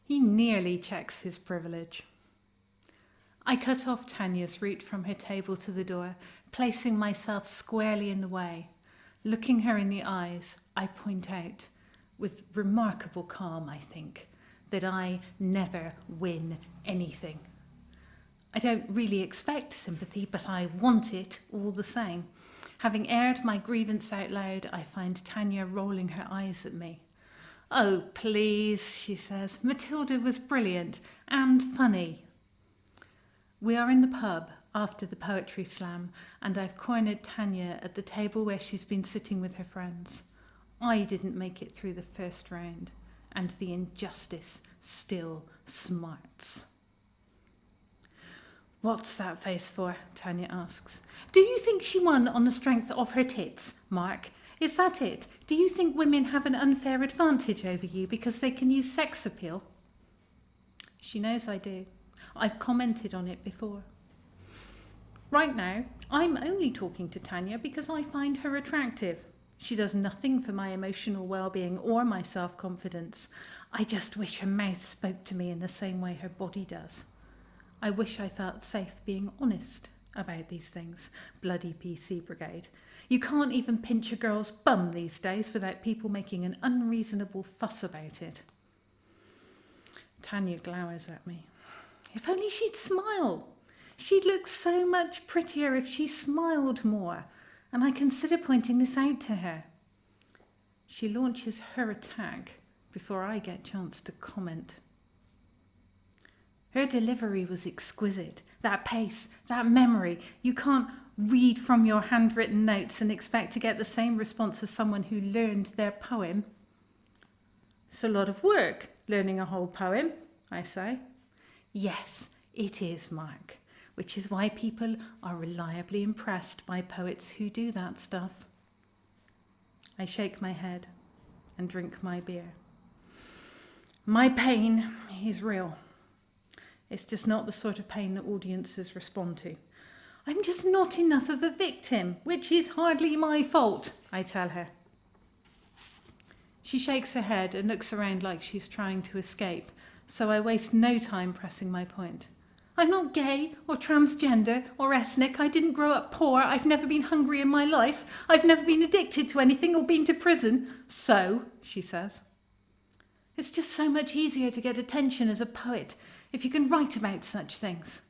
He nearly checks his privilege. I cut off Tanya's route from her table to the door, placing myself squarely in the way. Looking her in the eyes, I point out, with remarkable calm, I think, that I never win anything. I don't really expect sympathy, but I want it all the same. Having aired my grievance out loud, I find Tanya rolling her eyes at me. "Oh, please," she says. "Matilda was brilliant and funny." We are in the pub after the poetry slam, and I've cornered Tanya at the table where she's been sitting with her friends. I didn't make it through the first round, and the injustice still smarts. "What's that face for?" Tanya asks. "Do you think she won on the strength of her tits, Mark? Is that it? Do you think women have an unfair advantage over you because they can use sex appeal?" She knows I do. I've commented on it before. Right now, I'm only talking to Tanya because I find her attractive. She does nothing for my emotional well-being or my self-confidence. I just wish her mouth spoke to me in the same way her body does. I wish I felt safe being honest about these things. Bloody PC brigade. You can't even pinch a girl's bum these days without people making an unreasonable fuss about it. Tanya glowers at me. If only she'd smile. She'd look so much prettier if she smiled more, and I consider pointing this out to her. She launches her attack before I get a chance to comment. Her delivery was exquisite. That pace, that memory. You can't read from your handwritten notes and expect to get the same response as someone who learned their poem. It's a lot of work, learning a whole poem, I say. Yes, it is, Mark, which is why people are reliably impressed by poets who do that stuff. I shake my head and drink my beer. My pain is real. It's just not the sort of pain that audiences respond to. I'm just not enough of a victim, which is hardly my fault, I tell her. She shakes her head and looks around like she's trying to escape, so I waste no time pressing my point. I'm not gay or transgender or ethnic. I didn't grow up poor. I've never been hungry in my life. I've never been addicted to anything or been to prison. So, she says, it's just so much easier to get attention as a poet if you can write about such things.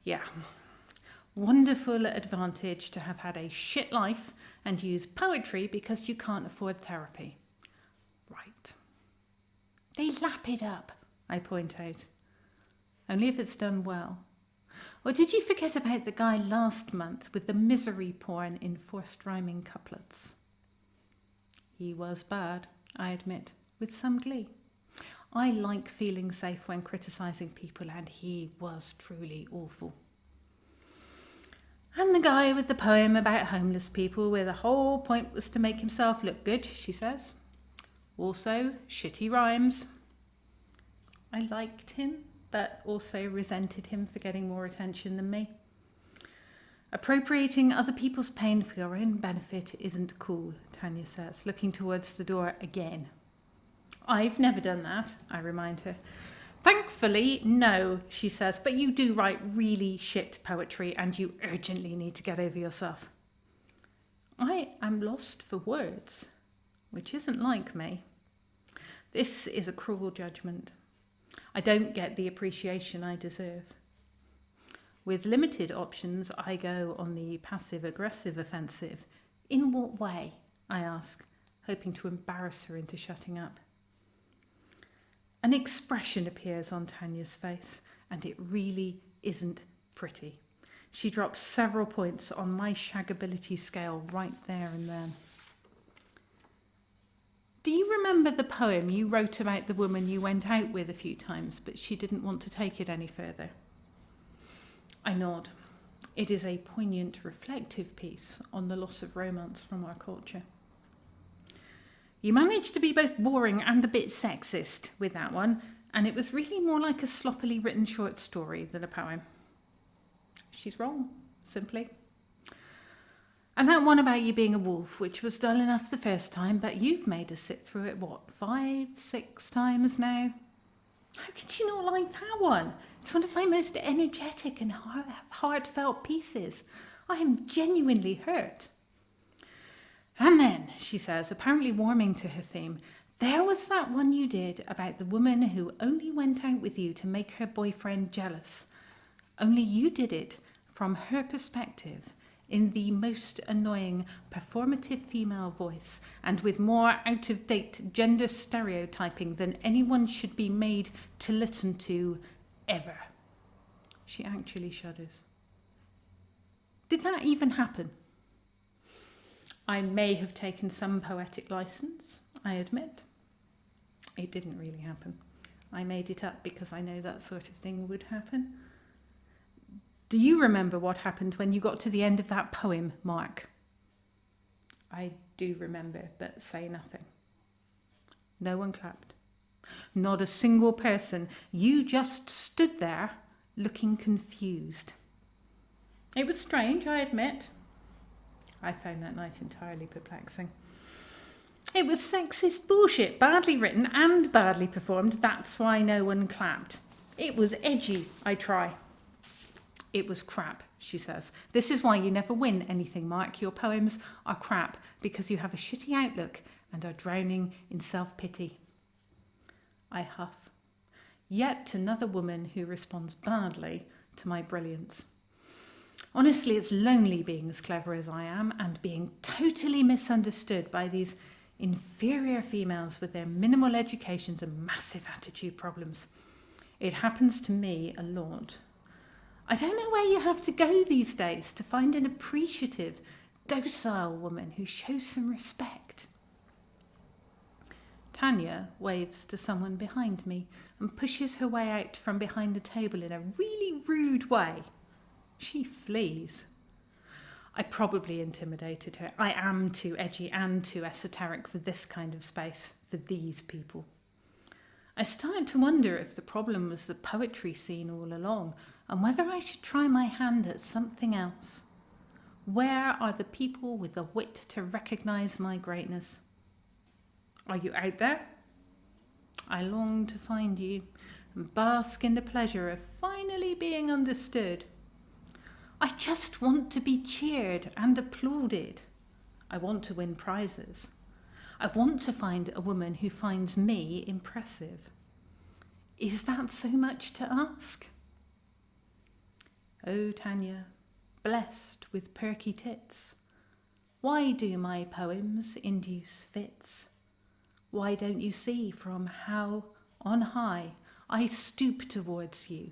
Yeah, wonderful advantage to have had a shit life and use poetry because you can't afford therapy. Right. They lap it up, I point out. Only if it's done well. Or did you forget about the guy last month with the misery porn in forced rhyming couplets? He was bad, I admit, with some glee. I like feeling safe when criticising people, and he was truly awful. And the guy with the poem about homeless people where the whole point was to make himself look good, she says. Also, shitty rhymes. I liked him, but also resented him for getting more attention than me. Appropriating other people's pain for your own benefit isn't cool, Tanya says, looking towards the door again. I've never done that, I remind her. Thankfully, no, she says, but you do write really shit poetry and you urgently need to get over yourself. I am lost for words, which isn't like me. This is a cruel judgment. I don't get the appreciation I deserve. With limited options, I go on the passive-aggressive offensive. In what way? I ask, hoping to embarrass her into shutting up. An expression appears on Tanya's face, and it really isn't pretty. She drops several points on my shaggability scale right there and then. Do you remember the poem you wrote about the woman you went out with a few times, but she didn't want to take it any further? I nod. It is a poignant, reflective piece on the loss of romance from our culture. You managed to be both boring and a bit sexist with that one, and it was really more like a sloppily written short story than a poem. She's wrong, simply. And that one about you being a wolf, which was dull enough the first time, but you've made us sit through it, 5, 6 times now? How could you not like that one? It's one of my most energetic and heartfelt pieces. I am genuinely hurt. And then, she says, apparently warming to her theme, there was that one you did about the woman who only went out with you to make her boyfriend jealous. Only you did it from her perspective, in the most annoying performative female voice, and with more out-of-date gender stereotyping than anyone should be made to listen to ever. She actually shudders. Did that even happen? I may have taken some poetic license, I admit. It didn't really happen. I made it up because I know that sort of thing would happen. Do you remember what happened when you got to the end of that poem, Mark? I do remember, but say nothing. No one clapped. Not a single person. You just stood there, looking confused. It was strange, I admit. I found that night entirely perplexing. It was sexist bullshit, badly written and badly performed. That's why no one clapped. It was edgy, I try. It was crap, she says. This is why you never win anything, Mark. Your poems are crap because you have a shitty outlook and are drowning in self-pity. I huff. Yet another woman who responds badly to my brilliance. Honestly, it's lonely being as clever as I am and being totally misunderstood by these inferior females with their minimal educations and massive attitude problems. It happens to me a lot. I don't know where you have to go these days to find an appreciative, docile woman who shows some respect. Tanya waves to someone behind me and pushes her way out from behind the table in a really rude way. She flees. I probably intimidated her. I am too edgy and too esoteric for this kind of space, for these people. I started to wonder if the problem was the poetry scene all along, and whether I should try my hand at something else. Where are the people with the wit to recognise my greatness? Are you out there? I long to find you and bask in the pleasure of finally being understood. I just want to be cheered and applauded. I want to win prizes. I want to find a woman who finds me impressive. Is that so much to ask? Oh, Tanya, blessed with perky tits, why do my poems induce fits? Why don't you see from how on high I stoop towards you,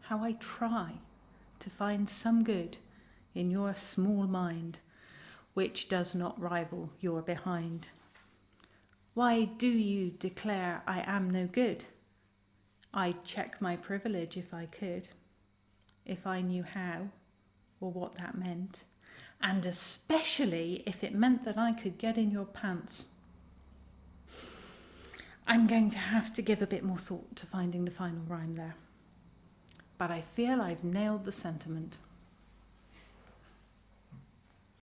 how I try to find some good in your small mind, which does not rival your behind? Why do you declare I am no good? I'd check my privilege if I could. If I knew how or what that meant, and especially if it meant that I could get in your pants. I'm going to have to give a bit more thought to finding the final rhyme there, but I feel I've nailed the sentiment.